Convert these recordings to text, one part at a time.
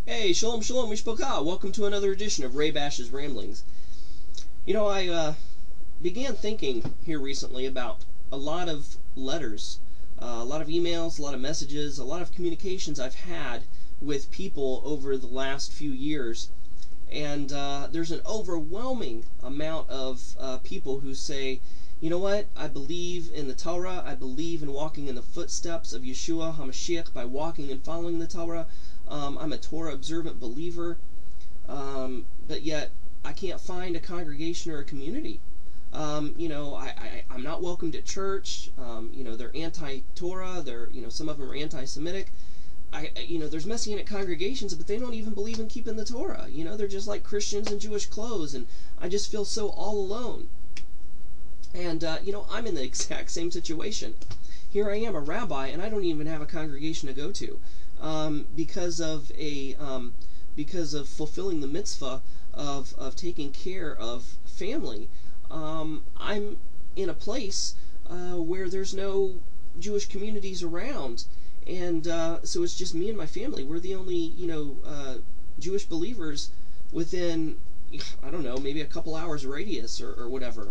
Hey, shalom, shalom, mishpachah. Welcome to another edition of Ray Bash's Ramblings. I began thinking here recently about a lot of letters, a lot of emails, a lot of messages, a lot of communications I've had with people over the last few years. And there's an overwhelming amount of people who say, you know what, I believe in the Torah, I believe in walking in the footsteps of Yeshua HaMashiach by walking and following the Torah. I'm a Torah observant believer, but yet I can't find a congregation or a community. I'm not welcomed at church. They're anti-Torah. Some of them are anti-Semitic. There's Messianic congregations, but they don't even believe in keeping the Torah. They're just like Christians in Jewish clothes, and I just feel so all alone. And, I'm in the exact same situation. Here I am, a rabbi, and I don't even have a congregation to go to. Because of fulfilling the mitzvah of taking care of family, I'm in a place where there's no Jewish communities around, and so it's just me and my family. We're the only Jewish believers within, I don't know, maybe a couple hours radius or whatever.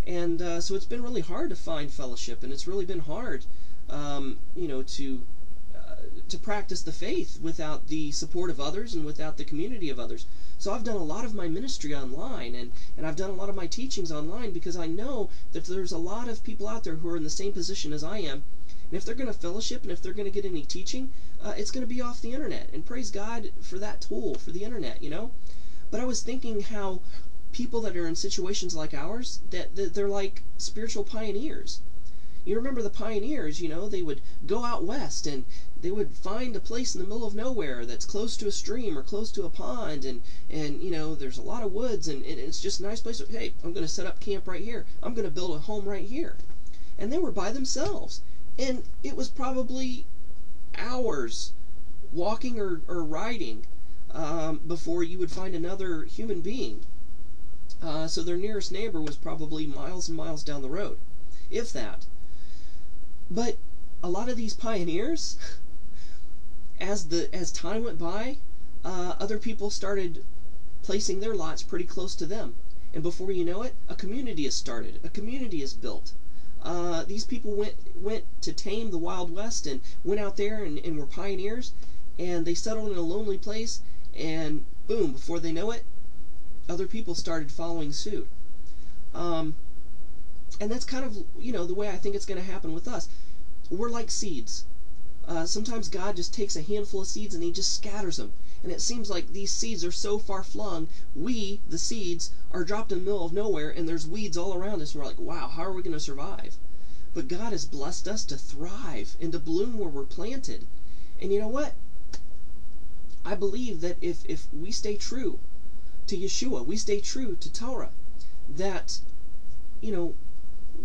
And so it's been really hard to find fellowship, and it's really been hard to practice the faith without the support of others and without the community of others. So I've done a lot of my ministry online, and I've done a lot of my teachings online, because I know that there's a lot of people out there who are in the same position as I am. And if they're going to fellowship and if they're going to get any teaching, it's going to be off the internet. And praise God for that tool, for the internet, But I was thinking how people that are in situations like ours, that they're like spiritual pioneers. You remember the pioneers, they would go out west and they would find a place in the middle of nowhere that's close to a stream or close to a pond, and there's a lot of woods, and it's just a nice place. Hey, I'm going to set up camp right here. I'm going to build a home right here. And they were by themselves. And it was probably hours walking or riding before you would find another human being. So their nearest neighbor was probably miles and miles down the road, if that. But a lot of these pioneers, as time went by, other people started placing their lots pretty close to them, and before you know it, a community is started. A community is built. These people went to tame the Wild West and went out there and were pioneers, and they settled in a lonely place, and boom, before they know it, other people started following suit. And that's kind of, the way I think it's going to happen with us. We're like seeds. Sometimes God just takes a handful of seeds and He just scatters them. And it seems like these seeds are so far flung, we, the seeds, are dropped in the middle of nowhere, and there's weeds all around us, and we're like, wow, how are we going to survive? But God has blessed us to thrive and to bloom where we're planted. And you know what? I believe that if we stay true to Yeshua, we stay true to Torah, that,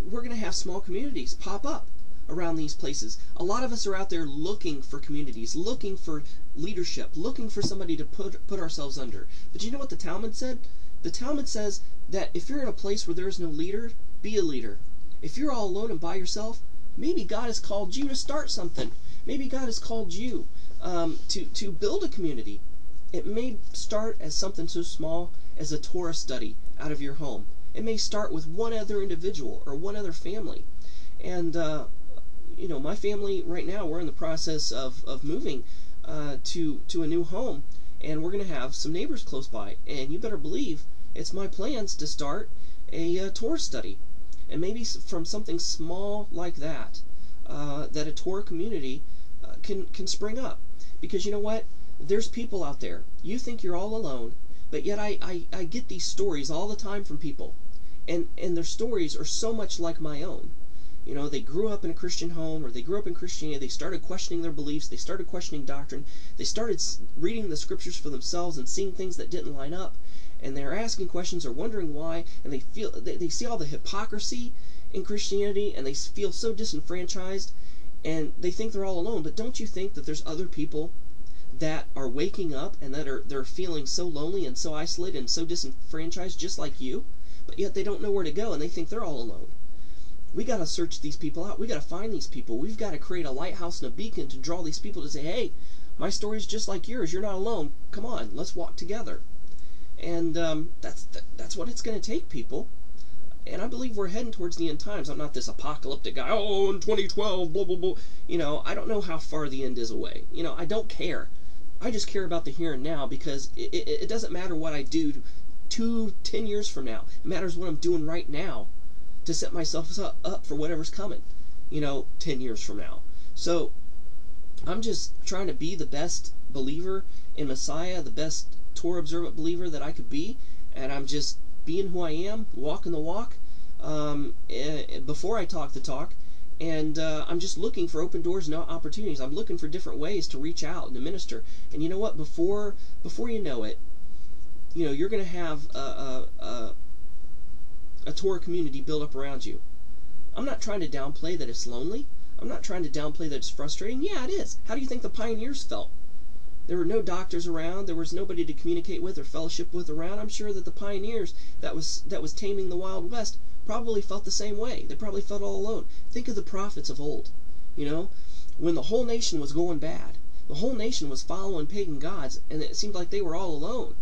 we're going to have small communities pop up around these places. A lot of us are out there looking for communities, looking for leadership, looking for somebody to put ourselves under. But you know what the Talmud said? The Talmud says that if you're in a place where there is no leader, be a leader. If you're all alone and by yourself, maybe God has called you to start something. Maybe God has called you to build a community. It may start as something so small as a Torah study out of your home. It may start with one other individual or one other family. And, my family right now, we're in the process of moving to a new home, and we're going to have some neighbors close by. And you better believe it's my plans to start a Torah study. And maybe from something small like that, that a Torah community can spring up. Because you know what? There's people out there. You think you're all alone, but yet I get these stories all the time from people. And their stories are so much like my own. They grew up in a Christian home, or they grew up in Christianity, they started questioning their beliefs, they started questioning doctrine, they started reading the scriptures for themselves and seeing things that didn't line up, and they're asking questions or wondering why, and they see all the hypocrisy in Christianity, and they feel so disenfranchised, and they think they're all alone. But don't you think that there's other people that are waking up and that they're feeling so lonely and so isolated and so disenfranchised just like you, but yet they don't know where to go and they think they're all alone? We got to search these people out. We got to find these people. We've got to create a lighthouse and a beacon to draw these people to say, hey, My story's just like yours. You're not alone. Come on, let's walk together. And that's what it's going to take, people. And I believe we're heading towards the end times. I'm not this apocalyptic guy. Oh, in 2012, blah blah blah. I don't know how far the end is away. I don't care. I just care about the here and now, because it doesn't matter what I do 10 years from now. It matters what I'm doing right now to set myself up for whatever's coming, 10 years from now. So I'm just trying to be the best believer in Messiah, the best Torah observant believer that I could be, and I'm just being who I am, walking the walk, before I talk the talk, and I'm just looking for open doors and opportunities. I'm looking for different ways to reach out and to minister. And you know what? Before you know it, you're going to have a Torah community built up around you. I'm not trying to downplay that it's lonely. I'm not trying to downplay that it's frustrating. Yeah, it is. How do you think the pioneers felt? There were no doctors around. There was nobody to communicate with or fellowship with around. I'm sure that the pioneers that was taming the Wild West probably felt the same way. They probably felt all alone. Think of the prophets of old. When the whole nation was going bad, the whole nation was following pagan gods, and it seemed like they were all alone.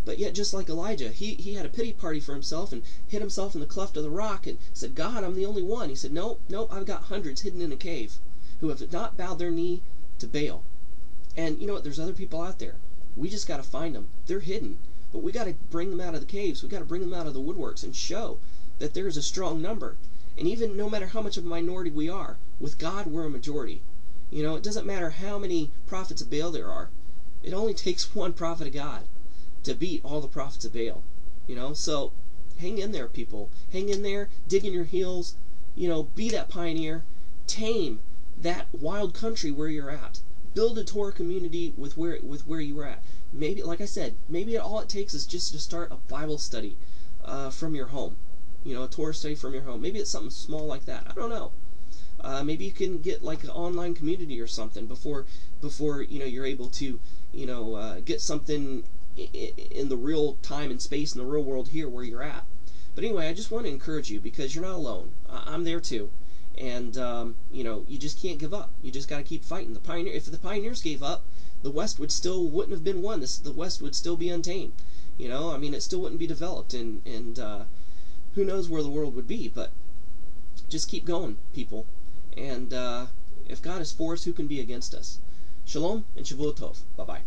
But yet, just like Elijah, he had a pity party for himself and hid himself in the cleft of the rock and said, God, I'm the only one. He said, nope, I've got hundreds hidden in a cave who have not bowed their knee to Baal. And you know what? There's other people out there. We just got to find them. They're hidden. But we got to bring them out of the caves. We got to bring them out of the woodworks and show that there is a strong number. And even no matter how much of a minority we are, with God we're a majority. It doesn't matter how many prophets of Baal there are. It only takes one prophet of God to beat all the prophets of Baal. So hang in there, people. Hang in there. Dig in your heels. Be that pioneer. Tame that wild country where you're at. Build a Torah community with where you are at. Maybe, like I said, maybe all it takes is just to start a Bible study from your home. A Torah study from your home. Maybe it's something small like that. I don't know. Maybe you can get like an online community or something before you're able to get something in the real time and space in the real world here where you're at. But anyway, I just want to encourage you, because you're not alone. I'm there too. And you just can't give up. You just got to keep fighting. If the pioneers gave up, the West wouldn't have been won. The West would still be untamed. It still wouldn't be developed, and who knows where the world would be. But just keep going, people. And if God is for us, who can be against us? Shalom and Shavuot Tov. Bye bye.